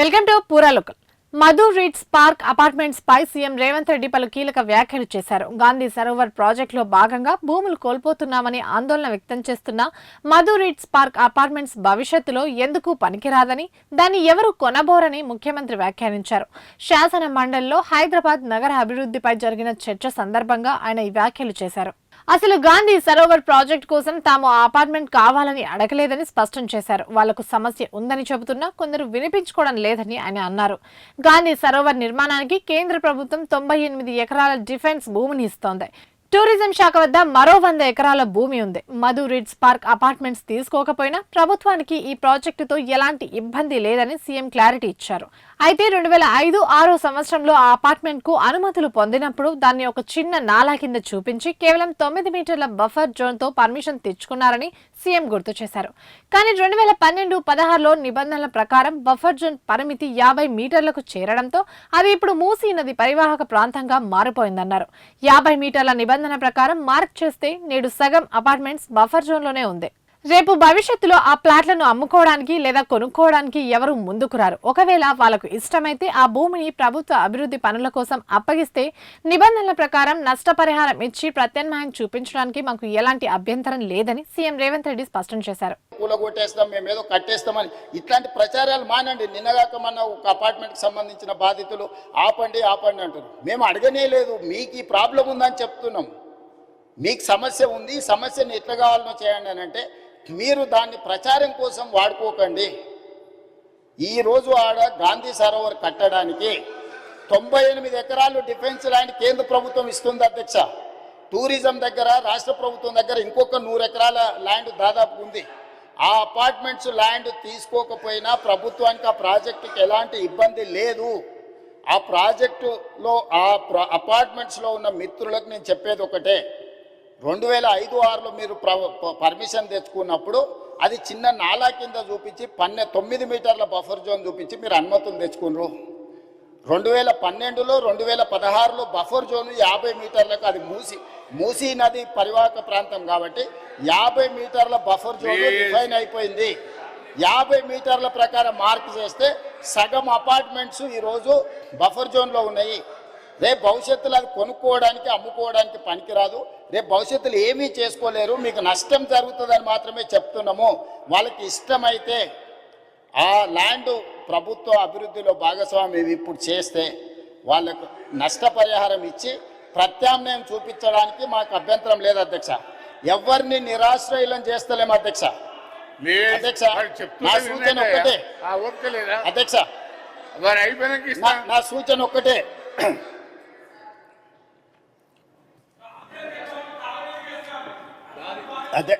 Welcome to Poora local. Madhu reeds park apartments పై CM Revanth Reddy పలు కీలక వ్యాఖ్యలు చేశారు. గాంధీ సరోవర్ ప్రాజెక్టులో భాగంగా భూములు కోల్పోతున్నామని ఆందోళన వ్యక్తం చేస్తున్న మధు రీడ్స్ పార్క్ అపార్ట్మెంట్స్ భవిష్యత్తులో ఎందుకు పనికిరాదని, దాన్ని ఎవరు కొనబోరని ముఖ్యమంత్రి వ్యాఖ్యానించారు. శాసన మండలిలో హైదరాబాద్ నగర అభివృద్ధిపై జరిగిన చర్చ సందర్భంగా ఆయన ఈ వ్యాఖ్యలు చేశారు. అసలు గాంధీ సరోవర్ ప్రాజెక్టు కోసం తాము ఆ అపార్ట్మెంట్ కావాలని అడగలేదని స్పష్టం చేశారు. వాళ్లకు సమస్య ఉందని చెబుతున్నా కొందరు వినిపించుకోవడం లేదని ఆయన అన్నారు. గాంధీ సరోవర్ నిర్మాణానికి కేంద్ర ప్రభుత్వం 98 ఎకరాల డిఫెన్స్ భూమిని ఇస్తోంది. టూరిజం శాఖ వద్ద మరో 100 ఎకరాల భూమి ఉంది. మధు రీడ్స్ పార్క్ అపార్ట్మెంట్స్ తీసుకోకపోయినా ప్రభుత్వానికి ఈ ప్రాజెక్టుతో ఎలాంటి ఇబ్బంది లేదని సీఎం క్లారిటీ ఇచ్చారు. అయితే 2005-06 సంవత్సరంలో ఆ అపార్ట్మెంట్ కు అనుమతులు పొందినప్పుడు దాన్ని ఒక చిన్న నాలా కింద చూపించి కేవలం 9 మీటర్ల బఫర్ జోన్ తో పర్మిషన్ తెచ్చుకున్నారని సీఎం గుర్తు చేశారు. కానీ 2012-16లో నిబంధనల ప్రకారం బఫర్ జోన్ పరిమితి 50 మీటర్లకు చేరడంతో అది ఇప్పుడు మూసీ నది పరివాహక ప్రాంతంగా మారిపోయిందన్నారు. 50 మీటర్ల నిబంధన ప్రకారం మార్క్ చేస్తే నేడు సగం అపార్ట్మెంట్స్ బఫర్ జోన్ లోనే ఉంది. రేపు భవిష్యత్తులో ఆ ప్లాట్లను అమ్ముకోవడానికి లేదా కొనుక్కోవడానికి ఎవరు ముందుకు రారు. ఒకవేళ వాళ్లకు ఇష్టమైతే ఆ భూమిని ప్రభుత్వ అభివృద్ధి పనుల కోసం అప్పగిస్తే నిబంధనల ప్రకారం నష్టపరిహారం ఇచ్చి ప్రత్యామ్నాయం చూపించడానికి మాకు ఎలాంటి అభ్యంతరం లేదని సీఎం రేవంత్ రెడ్డి స్పష్టం చేశారు. కూలగొట్టేస్తాం, మేమేదో కట్టేస్తామని ఇట్లాంటి ప్రచారాలు మానండి. నిన్నగాక మన ఒక అపార్ట్మెంట్కి సంబంధించిన బాధితులు ఆపండి అంటారు. మేము అడగనే లేదు, మీకు ఈ ప్రాబ్లం ఉందని చెప్తున్నాం. మీకు సమస్య ఉంది, సమస్యను ఎట్లా కావాలనో చేయండి అని అంటే మీరు దాన్ని ప్రచారం కోసం వాడుకోకండి. ఈరోజు ఆడ గాంధీ సరోవర్ కట్టడానికి 98 ఎకరాలు డిఫెన్స్ ల్యాండ్ కేంద్ర ప్రభుత్వం ఇస్తుంది అధ్యక్ష. టూరిజం దగ్గర రాష్ట్ర ప్రభుత్వం దగ్గర ఇంకొక 100 ఎకరాల ల్యాండ్ దాదాపు ఉంది. ఆ అపార్ట్మెంట్స్ ల్యాండ్ తీసుకోకపోయినా ప్రభుత్వానికి ఆ ప్రాజెక్టుకి ఎలాంటి ఇబ్బంది లేదు. ఆ ప్రాజెక్టులో ఆ అపార్ట్మెంట్స్లో ఉన్న మిత్రులకు నేను చెప్పేది ఒకటే, 2005-06లో మీరు పర్మిషన్ తెచ్చుకున్నప్పుడు అది చిన్న నాలా కింద చూపించి 9 మీటర్ల బఫర్ జోన్ చూపించి మీరు అనుమతులు తెచ్చుకున్నారు. 2012లో 2016లో బఫర్ జోన్ 50 మీటర్లకు, అది మూసీ నది పరివాహక ప్రాంతం కాబట్టి 50 మీటర్ల బఫర్ జోన్ డిఫైన్ అయిపోయింది. 50 మీటర్ల ప్రకారం మార్క్ చేస్తే సగం అపార్ట్మెంట్స్ ఈరోజు బఫర్ జోన్లో ఉన్నాయి. రేపు భవిష్యత్తులో అది కొనుక్కోవడానికి అమ్ముకోవడానికి పనికిరాదు. రేపు భవిష్యత్తులో ఏమీ చేసుకోలేరు, మీకు నష్టం జరుగుతుందని మాత్రమే చెప్తున్నాము. వాళ్ళకి ఇష్టమైతే ఆ ల్యాండ్ ప్రభుత్వ అభివృద్ధిలో భాగస్వామ్యం ఇప్పుడు చేస్తే వాళ్ళకు నష్టపరిహారం ఇచ్చి ప్రత్యామ్నాయం చూపించడానికి మాకు అభ్యంతరం లేదు అధ్యక్ష. ఎవరిని నిరాశ్రయులను చేస్తలేము అధ్యక్ష. నా సూచన ఒక్కటే అధ్యక్ష, నా సూచన ఒక్కటే. అదే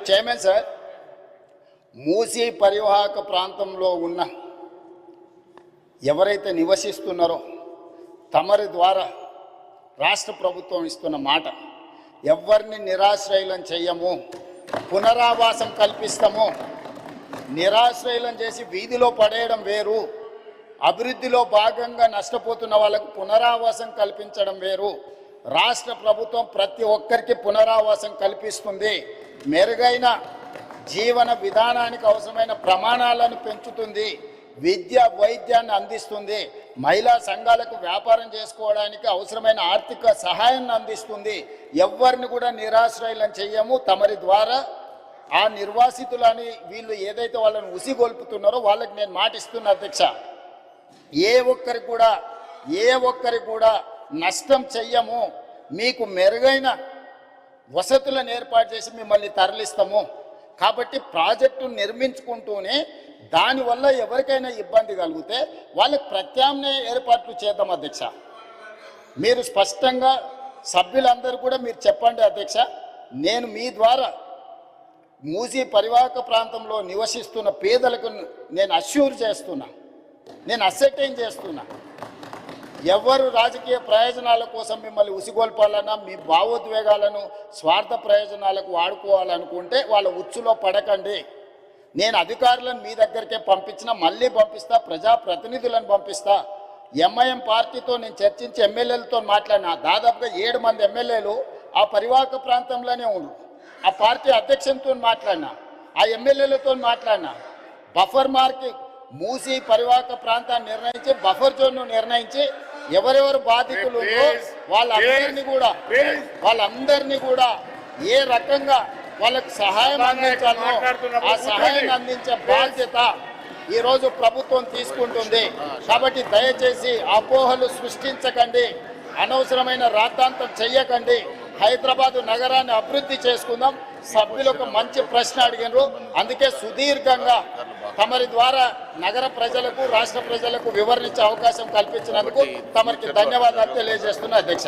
చైర్మన్ సార్, మూసీ పరివాహక ప్రాంతంలో ఉన్న ఎవరైతే నివసిస్తున్నారో తమరి ద్వారా రాష్ట్ర ప్రభుత్వం ఇస్తున్న మాట, ఎవరిని నిరాశ్రయులను చెయ్యము, పునరావాసం కల్పిస్తాము. నిరాశ్రయులను చేసి వీధిలో పడేయడం వేరు, అభివృద్ధిలో భాగంగా నష్టపోతున్న వాళ్ళకు పునరావాసం కల్పించడం వేరు. రాష్ట్ర ప్రభుత్వం ప్రతి ఒక్కరికి పునరావాసం కల్పిస్తుంది. మెరుగైన జీవన విధానానికి అవసరమైన ప్రమాణాలను పెంచుతుంది. విద్య వైద్యాన్ని అందిస్తుంది. మహిళా సంఘాలకు వ్యాపారం చేసుకోవడానికి అవసరమైన ఆర్థిక సహాయాన్ని అందిస్తుంది. ఎవరిని కూడా నిరాశ్రయులను చెయ్యము. తమరి ద్వారా ఆ నిర్వాసితులని వీళ్ళు ఏదైతే వాళ్ళని ఉసిగొల్పుతున్నారో వాళ్ళకి నేను మాటిస్తున్నా అధ్యక్ష, ఏ ఒక్కరికి కూడా నష్టం చెయ్యము. మీకు మెరుగైన వసతులను ఏర్పాటు చేసి మిమ్మల్ని తరలిస్తాము. కాబట్టి ప్రాజెక్టు నిర్మించుకుంటూనే దానివల్ల ఎవరికైనా ఇబ్బంది కలిగితే వాళ్ళకి ప్రత్యామ్నాయ ఏర్పాట్లు చేద్దాం అధ్యక్ష. మీరు స్పష్టంగా సభ్యులందరూ కూడా మీరు చెప్పండి అధ్యక్ష. నేను మీ ద్వారా మూసీ పరివాహక ప్రాంతంలో నివసిస్తున్న పేదలకు నేను అష్యూర్ చేస్తున్నా, నేను అసెర్టైన్ చేస్తున్నా, ఎవరు రాజకీయ ప్రయోజనాల కోసం మిమ్మల్ని ఉసిగొల్పాలన్నా మీ భావోద్వేగాలను స్వార్థ ప్రయోజనాలకు వాడుకోవాలనుకుంటే వాళ్ళ ఉచ్చులో పడకండి. నేను అధికారులను మీ దగ్గరికే పంపించినా, మళ్ళీ పంపిస్తా, ప్రజాప్రతినిధులను పంపిస్తా. ఎంఐఎం పార్టీతో నేను చర్చించి ఎమ్మెల్యేలతో మాట్లాడినా. దాదాపుగా 7 మంది ఎమ్మెల్యేలు ఆ పరివాహక ప్రాంతంలోనే ఉన్నారు. ఆ పార్టీ అధ్యక్షునితో మాట్లాడినా, ఆ ఎమ్మెల్యేలతో మాట్లాడినా. బఫర్ మూసీ పరివాహక ప్రాంతాన్ని నిర్ణయించి బఫర్ జోన్ నిర్ణయించి ఎవరెవరు బాధితులు ఉందో వాళ్ళందరినీ కూడా ఏ రకంగా వాళ్ళకి సహాయం అందించాలో ఆ సహాయాన్ని అందించే బాధ్యత ఈరోజు ప్రభుత్వం తీసుకుంటుంది. కాబట్టి దయచేసి అపోహలు సృష్టించకండి, అనవసరమైన రాద్ధాంతం చెయ్యకండి. హైదరాబాదు నగరాన్ని అభివృద్ధి చేసుకుందాం. సభ్యులు ఒక మంచి ప్రశ్న అడిగినారు, అందుకే సుదీర్ఘంగా తమరి ద్వారా నగర ప్రజలకు రాష్ట్ర ప్రజలకు వివరించే అవకాశం కల్పించినందుకు తమరికి ధన్యవాదాలు తెలియజేస్తున్నా అధ్యక్ష.